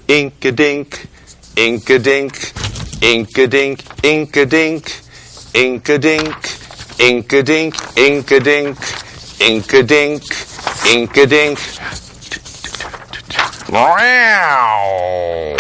Ink-a-dink, ink-a-dink, ink-a-dink, ink-a-dink, ink-a-dink, ink-a-dink, ink-a-dink, ink-a-dink, ink-a-dink. Wow!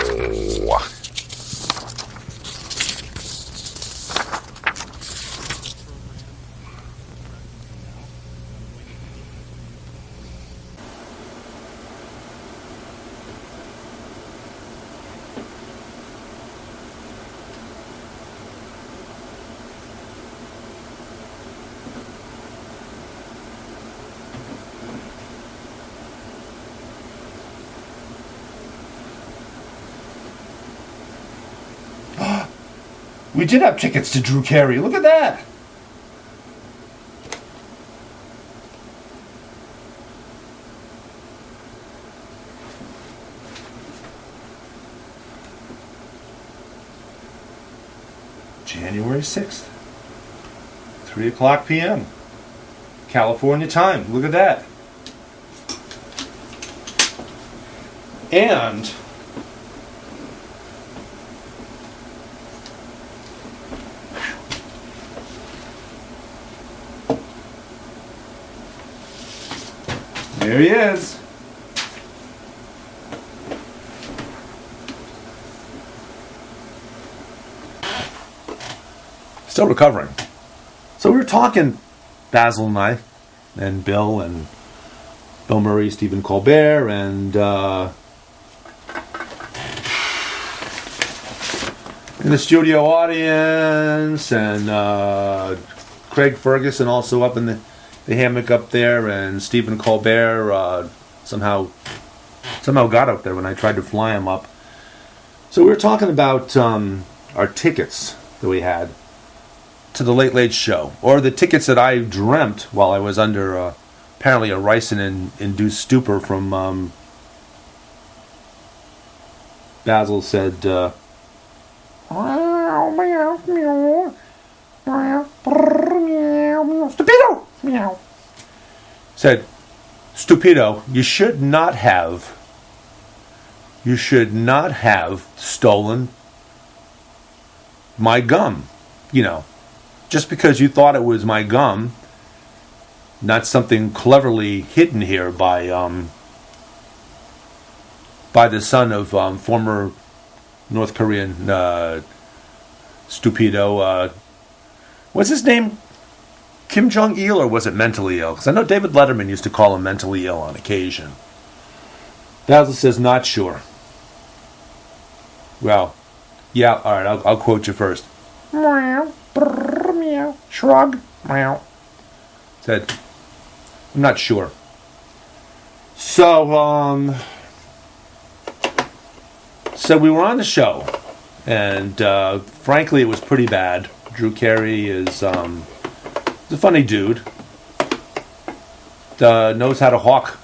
We did have tickets to Drew Carey. Look at that. January 6th, 3 o'clock p.m. California time. Look at that. And there he is. Still recovering. So we were talking, Basil and I, and Bill Murray, Stephen Colbert, and in the studio audience, and Craig FURguson also up in the hammock up there, and Stephen Colbert somehow got up there when I tried to fly him up. So we were talking about our tickets that we had to the Late Late Show, or the tickets that I dreamt while I was under apparently a ricin-induced stupor from Basil said Stupido! Meow. Said, Stupido, you should not have stolen my gum. You know, just because you thought it was my gum, not something cleverly hidden here by the son of former North Korean Stupido. What's his name? Kim Jong-il, or was it mentally ill? Because I know David Letterman used to call him mentally ill on occasion. Basil says, not sure. Well, yeah, all right, I'll quote you first. Meow, brrr, meow, shrug, meow. Said, I'm not sure. So we were on the show, and frankly, it was pretty bad. Drew Carey is a funny dude. Knows how to hawk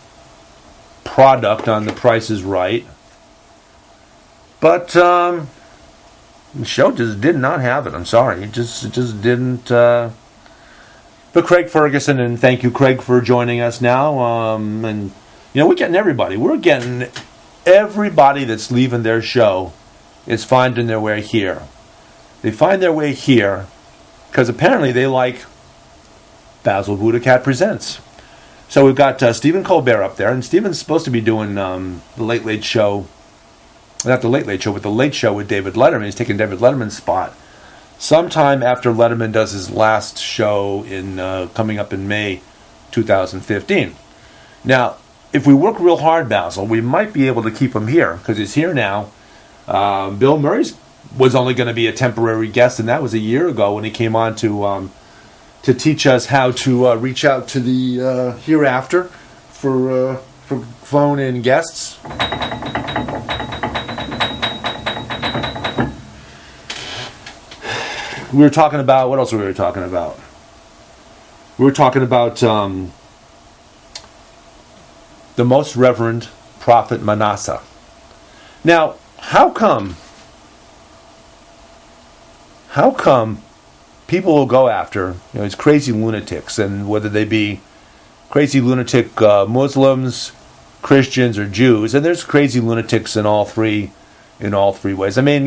product on The Price is Right. But the show just did not have it. I'm sorry. It just didn't. But Craig FURguson, and thank you, Craig, for joining us now. And, you know, we're getting everybody. We're getting everybody that's leaving their show is finding their way here. They find their way here because apparently they like Basil BuddhaCat Presents. So we've got Stephen Colbert up there, and Stephen's supposed to be doing the Late Late Show. Not the Late Late Show, but the Late Show with David Letterman. He's taking David Letterman's spot sometime after Letterman does his last show in coming up in May 2015. Now, if we work real hard, Basil, we might be able to keep him here because he's here now. Bill Murray was only going to be a temporary guest, and that was a year ago when he came on to teach us how to reach out to the hereafter for phone-in guests. We were talking about, what else were we talking about? We were talking about the Most Reverend Prophet Manasseh. Now, how come people will go after, these crazy lunatics, and whether they be crazy lunatic Muslims, Christians or Jews, and there's crazy lunatics in all three ways. I mean,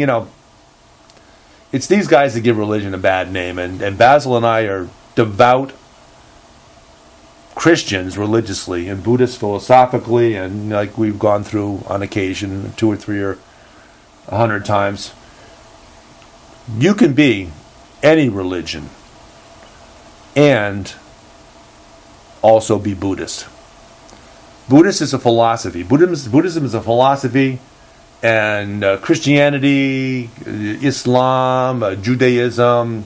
it's these guys that give religion a bad name, and Basil and I are devout Christians religiously and Buddhists philosophically, and like we've gone through on occasion 2 or 3 or 100 times. You can be any religion and also be Buddhist. Buddhist is a philosophy. Buddhism is a philosophy, and Christianity, Islam, Judaism,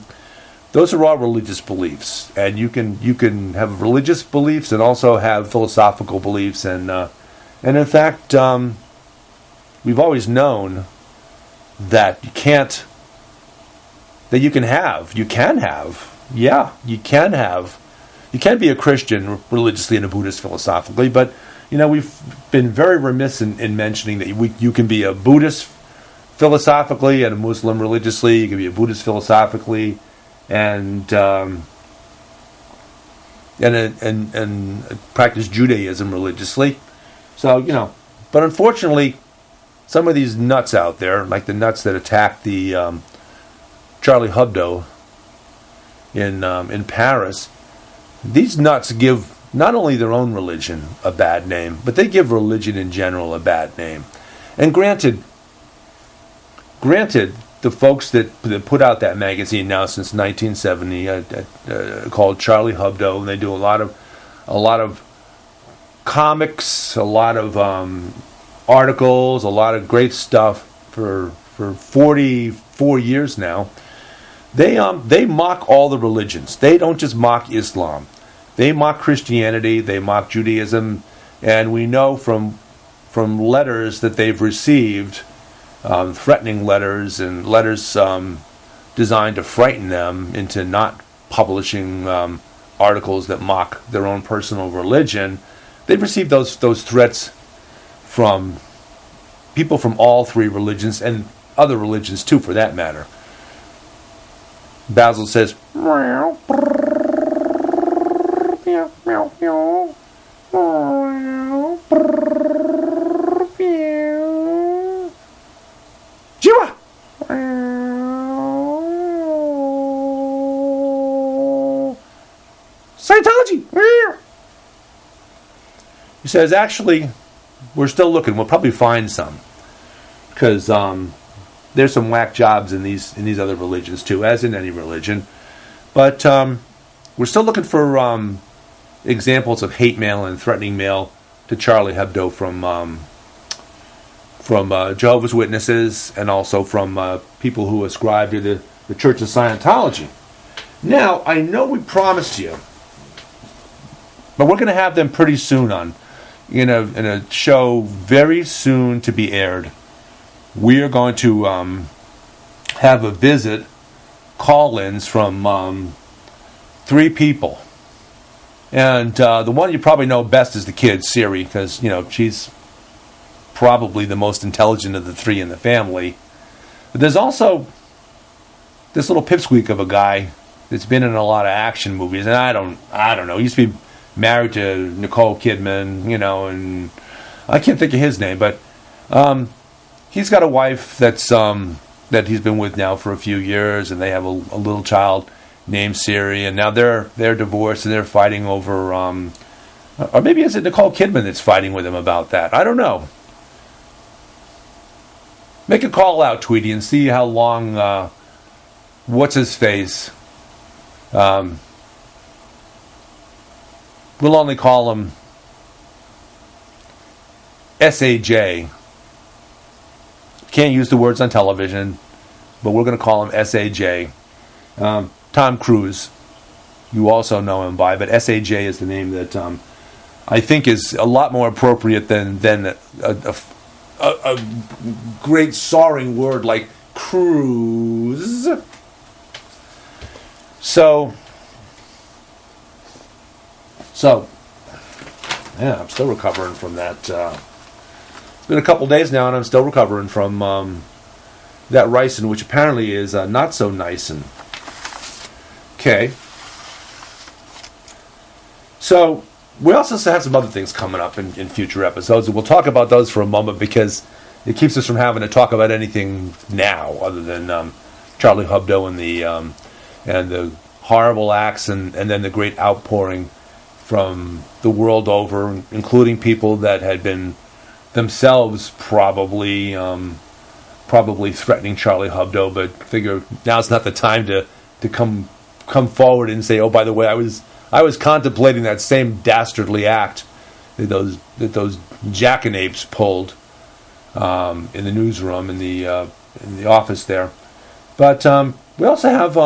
those are all religious beliefs. And you can have religious beliefs and also have philosophical beliefs. And in fact, we've always known that you can be a Christian religiously and a Buddhist philosophically, but we've been very remiss in mentioning that you can be a Buddhist philosophically and a Muslim religiously. You can be a Buddhist philosophically and practice Judaism religiously. So but unfortunately, some of these nuts out there, like the nuts that attacked the Charlie Hebdo in Paris, these nuts give not only their own religion a bad name, but they give religion in general a bad name. And granted, the folks that put out that magazine now since 1970, called Charlie Hebdo, and they do a lot of comics, a lot of articles, a lot of great stuff for 44 years now. They mock all the religions. They don't just mock Islam. They mock Christianity. They mock Judaism, and we know from letters that they've received, threatening letters and letters designed to frighten them into not publishing articles that mock their own personal religion. They've received those threats from people from all three religions and other religions too, for that matter. Basil says, Jiwa! Scientology! He says, actually, we're still looking. We'll probably find some. Because there's some whack jobs in these other religions too, as in any religion. But we're still looking for examples of hate mail and threatening mail to Charlie Hebdo from Jehovah's Witnesses and also from people who ascribe to the Church of Scientology. Now, I know we promised you, but we're going to have them pretty soon in a show very soon to be aired. We are going to have a visit, call-ins from 3 people. And the one you probably know best is the kid, Siri, because, she's probably the most intelligent of the 3 in the family. But there's also this little pipsqueak of a guy that's been in a lot of action movies, and I don't know. He used to be married to Nicole Kidman, and I can't think of his name, but he's got a wife that he's been with now for a few years, and they have a little child named Siri, and now they're divorced and they're fighting over, or maybe is it Nicole Kidman that's fighting with him about that? I don't know. Make a call out, Tweety, and see how long what's his face. We'll only call him SAJ. Can't use the words on television, but we're going to call him SAJ. Tom Cruise, you also know him by, but SAJ is the name that I think is a lot more appropriate than a great soaring word like cruise. So, yeah, I'm still recovering from that. It's been a couple days now, and I'm still recovering from that ricin, which apparently is not so nicin. Okay. So, we also have some other things coming up in future episodes, and we'll talk about those for a moment because it keeps us from having to talk about anything now other than Charlie Hebdo and the horrible acts and then the great outpouring from the world over, including people that had been themselves probably threatening Charlie Hebdo, but figure now's not the time to come forward and say, oh, by the way, I was contemplating that same dastardly act that those jackanapes pulled in the newsroom in the office there. But we also have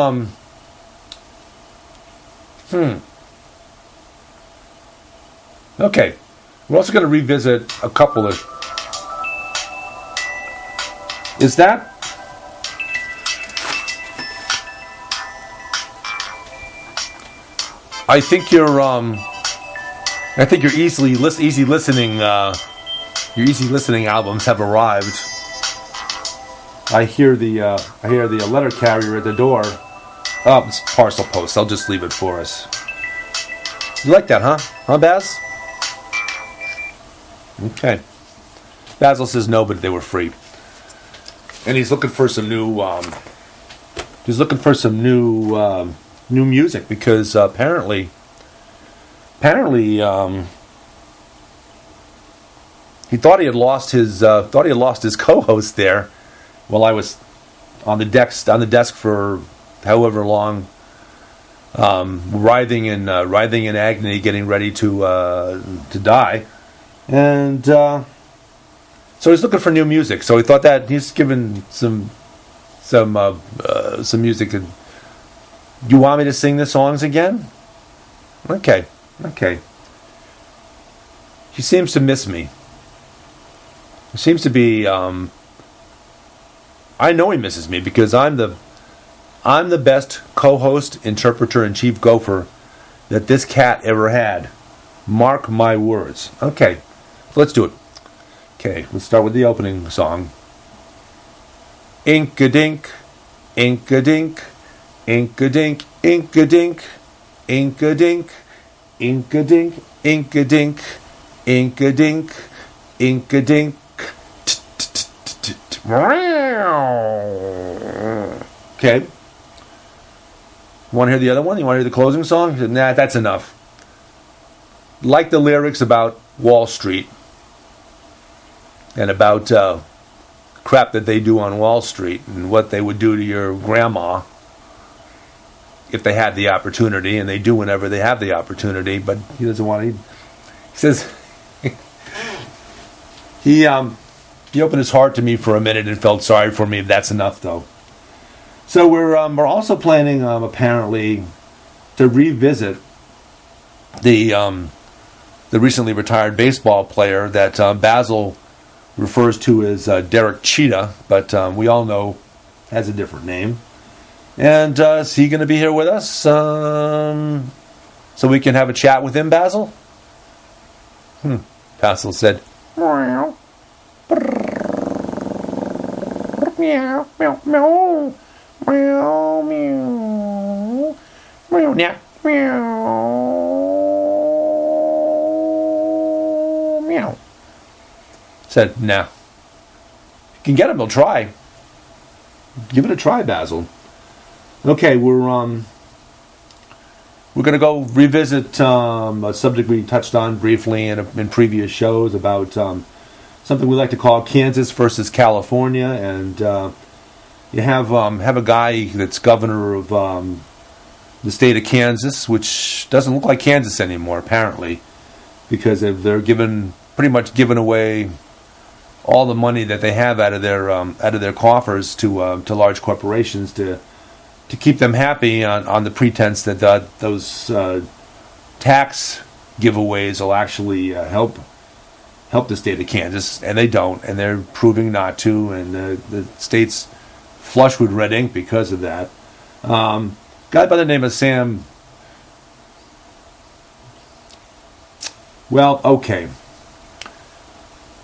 okay. We're also going to revisit a couple of. Is that? I think your easy listening albums have arrived. I hear the letter carrier at the door. Oh, it's parcel post. I'll just leave it for us. You like that, huh? Huh, Baz? Okay. Basil says no, but they were free. And he's looking for some new. New music because apparently he thought he had lost his co-host there while I was on the desk for however long, writhing in agony, getting ready to die, and so he's looking for new music. So he thought that he's given some music. You want me to sing the songs again? Okay. He seems to miss me. He seems to be. I know he misses me because I'm the best co-host, interpreter, and chief gopher that this cat ever had. Mark my words. Okay, let's do it. Okay, let's start with the opening song. Ink-a-dink, ink-a-dink. Ink-a-dink, ink-a-dink, ink-a-dink, ink-a-dink, ink-a-dink, ink-a-dink, ink-a-dink. Okay. Want to hear the other one? You want to hear the closing song? Nah, that's enough. Like the lyrics about Wall Street and about crap that they do on Wall Street and what they would do to your grandma if they had the opportunity, and they do whenever they have the opportunity, but he doesn't want to. He says he opened his heart to me for a minute and felt sorry for me. That's enough, though. So we're also planning apparently to revisit the recently retired baseball player that Basil refers to as Derek Cheetah, but we all know has a different name. And is he going to be here with us so we can have a chat with him, Basil? Basil said, meow, meow, meow, meow, meow, meow, meow, meow, meow. Said, nah. You can get him, he'll try. Give it a try, Basil. Okay, we're going to go revisit a subject we touched on briefly in previous shows about something we like to call Kansas versus California, and you have a guy that's governor of the state of Kansas, which doesn't look like Kansas anymore, apparently, because they're pretty much giving away all the money that they have out of their coffers to large corporations to keep them happy on the pretense that those tax giveaways will actually help the state of Kansas, and they don't, and they're proving not to, and the state's flush with red ink because of that. Guy by the name of Sam. Well, okay.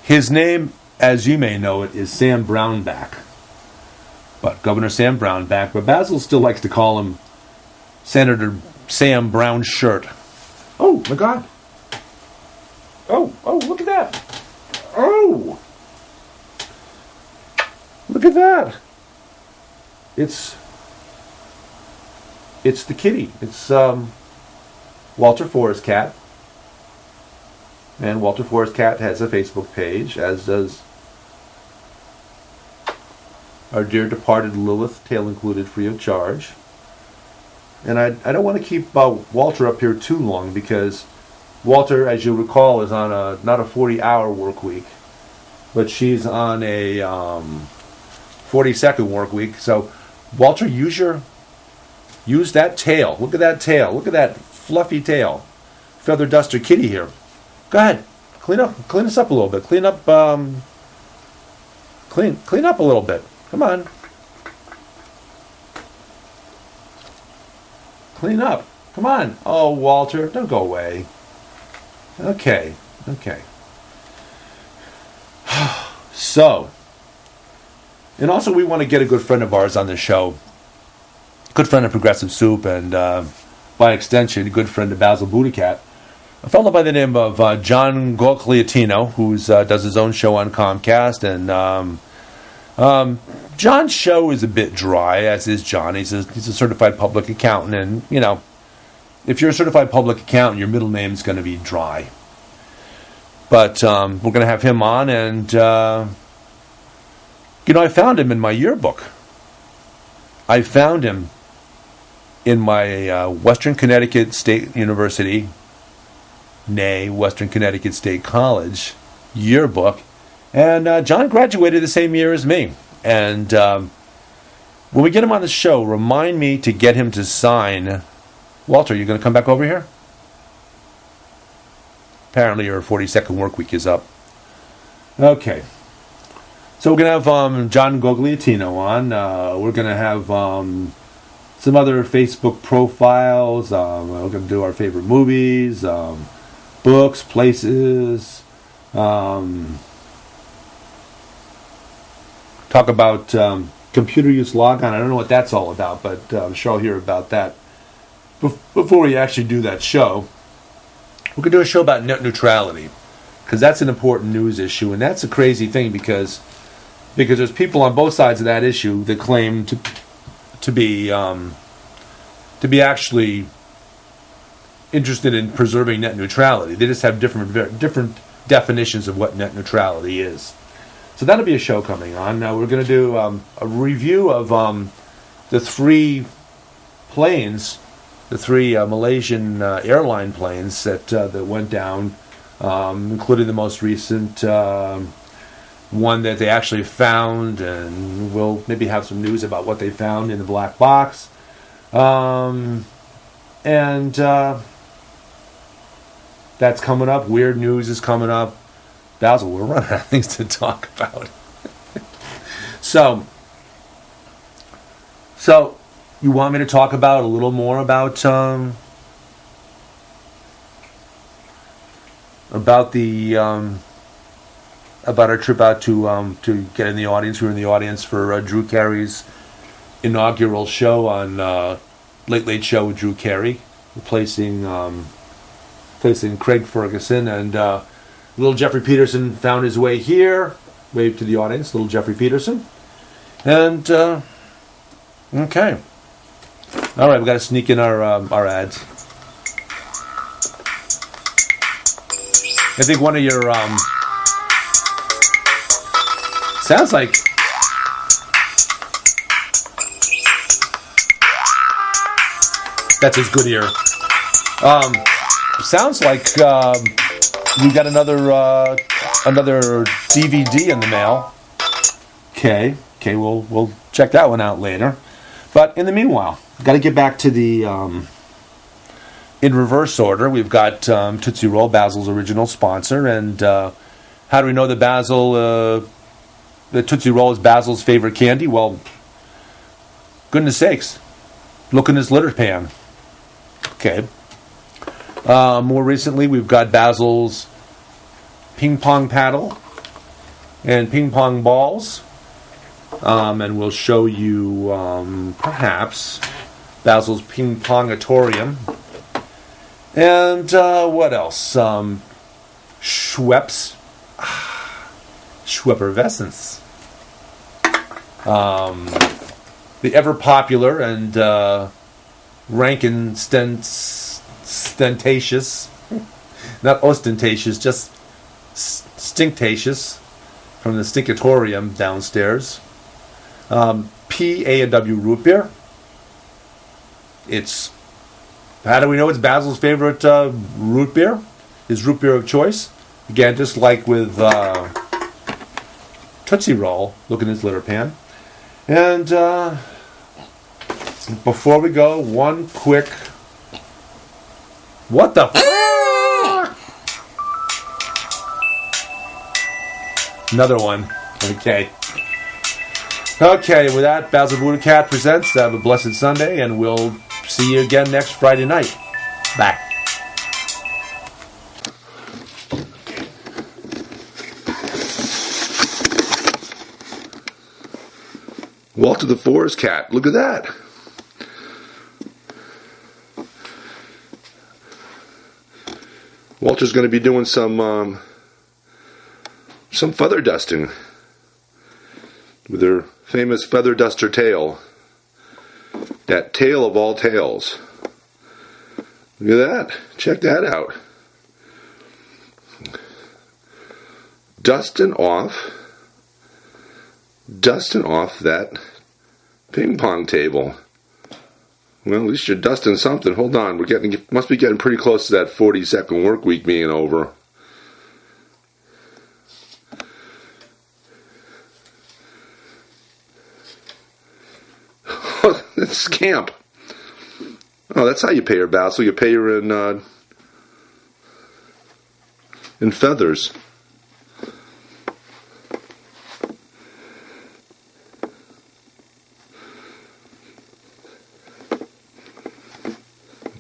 His name, as you may know it, is Sam Brownback. But Governor Sam Brownback, but Basil still likes to call him Senator Sam Brown Shirt. Oh, my God. Oh, look at that. Oh! Look at that. It's the kitty. It's Walter FURguson. And Walter FURguson has a Facebook page, as does our dear departed Lilith, tale included free of charge. And I don't want to keep Walter up here too long, because Walter, as you recall, is on not a 40-hour work week, but she's on a 40-second work week. So, Walter, use that tail. Look at that tail. Look at that fluffy tail. Feather duster kitty here. Go ahead. Clean us up a little bit. Clean up a little bit. Come on. Clean up. Come on. Oh, Walter, don't go away. Okay. So, and also we want to get a good friend of ours on the show. Good friend of Progressive Soup, and by extension, a good friend of Basil BuddhaCat. A fellow by the name of John Gogliettino, who does his own show on Comcast, and John's show is a bit dry, as is John. He's a certified public accountant, and, you know, if you're a certified public accountant, your middle name's going to be Dry. But we're going to have him on, and, I found him in my yearbook. I found him in my Western Connecticut State University, nay, Western Connecticut State College yearbook. And John graduated the same year as me. And when we get him on the show, remind me to get him to sign. Walter, you going to come back over here? Apparently your 40-second work week is up. Okay. So we're going to have John Gogliettino on. We're going to have some other Facebook profiles. We're going to do our favorite movies, books, places. Talk about computer use logon. I don't know what that's all about, but I'm sure I'll hear about that. Before we actually do that show, we're going to do a show about net neutrality, because that's an important news issue, and that's a crazy thing because there's people on both sides of that issue that claim to be actually interested in preserving net neutrality. They just have different definitions of what net neutrality is. So that'll be a show coming on. Now we're going to do a review of the three planes, the three Malaysian airline planes that went down, including the most recent one that they actually found, and we'll maybe have some news about what they found in the black box. And that's coming up. Weird news is coming up. Basil, we're running out of things to talk about. So you want me to talk about a little more about our trip out to get in the audience. We were in the audience for Drew Carey's inaugural show on Late Late Show with Drew Carey, replacing Craig FURguson, and little Geoffrey Peterson found his way here. Wave to the audience, little Geoffrey Peterson. And okay, all right, we got to sneak in our ads. I think one of your sounds like that's his good ear. Sounds like we got another DVD in the mail. Okay, we'll check that one out later. But in the meanwhile, got to get back to the in reverse order. We've got Tootsie Roll, Basil's original sponsor, and how do we know that the Tootsie Roll is Basil's favorite candy? Well, goodness sakes, look in his litter pan. Okay. More recently, we've got Basil's ping pong paddle and ping pong balls, and we'll show you perhaps Basil's ping pongatorium. And what else? Schweppes. Schweppervescence. The ever popular and rankin stentatious, not ostentatious, just stinctatious, from the stinkatorium downstairs. P.A.W. root beer. It's, how do we know it's Basil's favorite root beer? His root beer of choice. Again, just like with Tootsie Roll, look in his litter pan. And before we go, one quick... What the Another one. Okay. Okay, with that, Basil BuddhaCat presents Have a Blessed Sunday, and we'll see you again next Friday night. Bye. Walter the Forest Cat. Look at that. Walter's going to be doing some feather dusting with her famous feather duster tail. That tail of all tails. Look at that. Check that out. Dusting off that ping pong table. Well, at least you're dusting something. Hold on, must be getting pretty close to that 40-second work week being over. Oh, that's scamp. Oh, that's how you pay her, Basil. You pay her in feathers.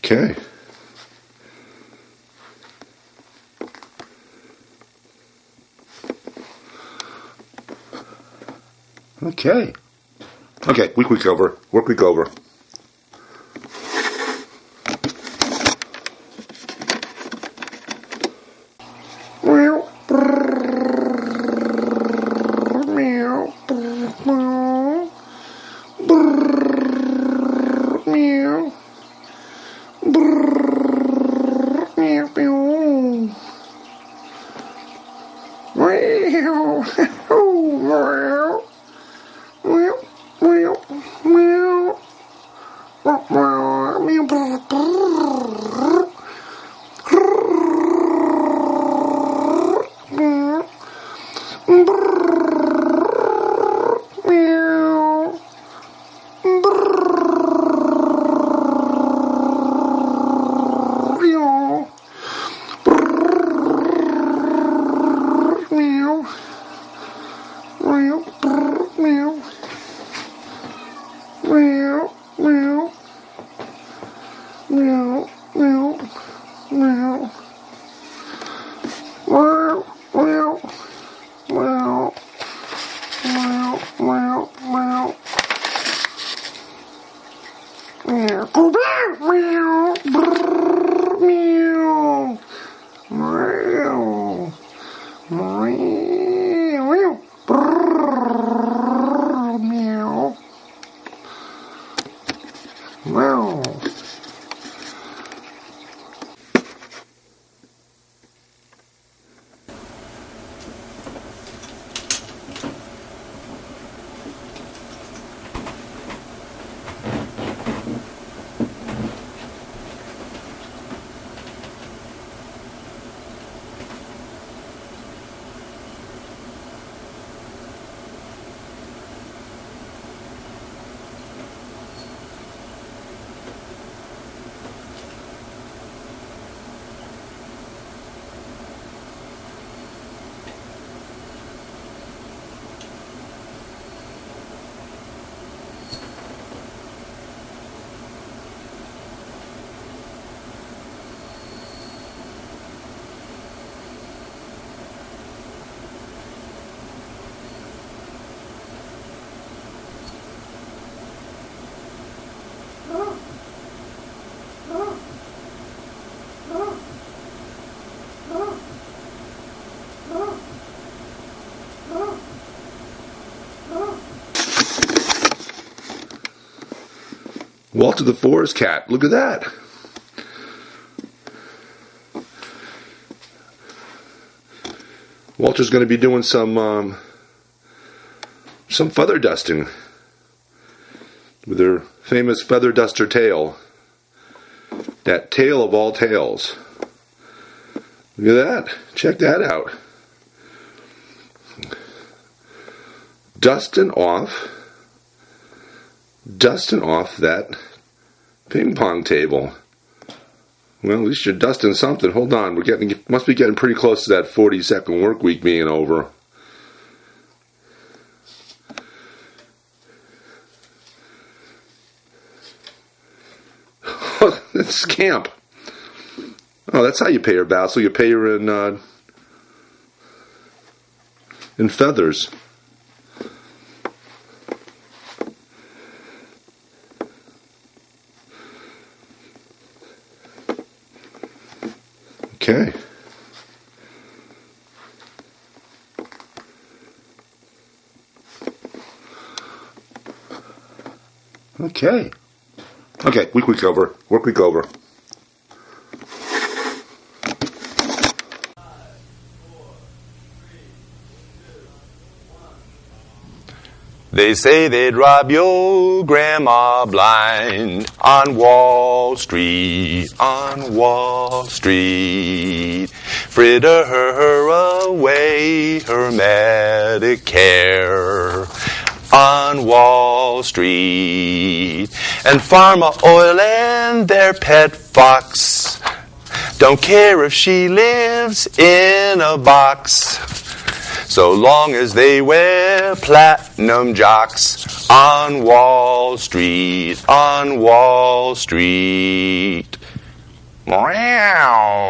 Okay. Okay. Okay, work week over. Work week over. Meow. Walter the Forest Cat. Look at that. Walter's going to be doing some feather dusting with her famous feather duster tail. That tail of all tails. Look at that. Check that out. Dusting off that ping pong table. Well, at least you're dusting something. Hold on, must be getting pretty close to that 40-second work week being over. Oh, that's scamp. Oh, that's how you pay her, Basil. You pay her in feathers. Okay. Okay. Okay, work week over. Work week over. They say they'd rob your grandma blind on Wall Street, on Wall Street. Fritter her away her Medicare on Wall Street. And Pharma Oil and their pet fox don't care if she lives in a box, so long as they wear platinum jocks on Wall Street, on Wall Street. Meow.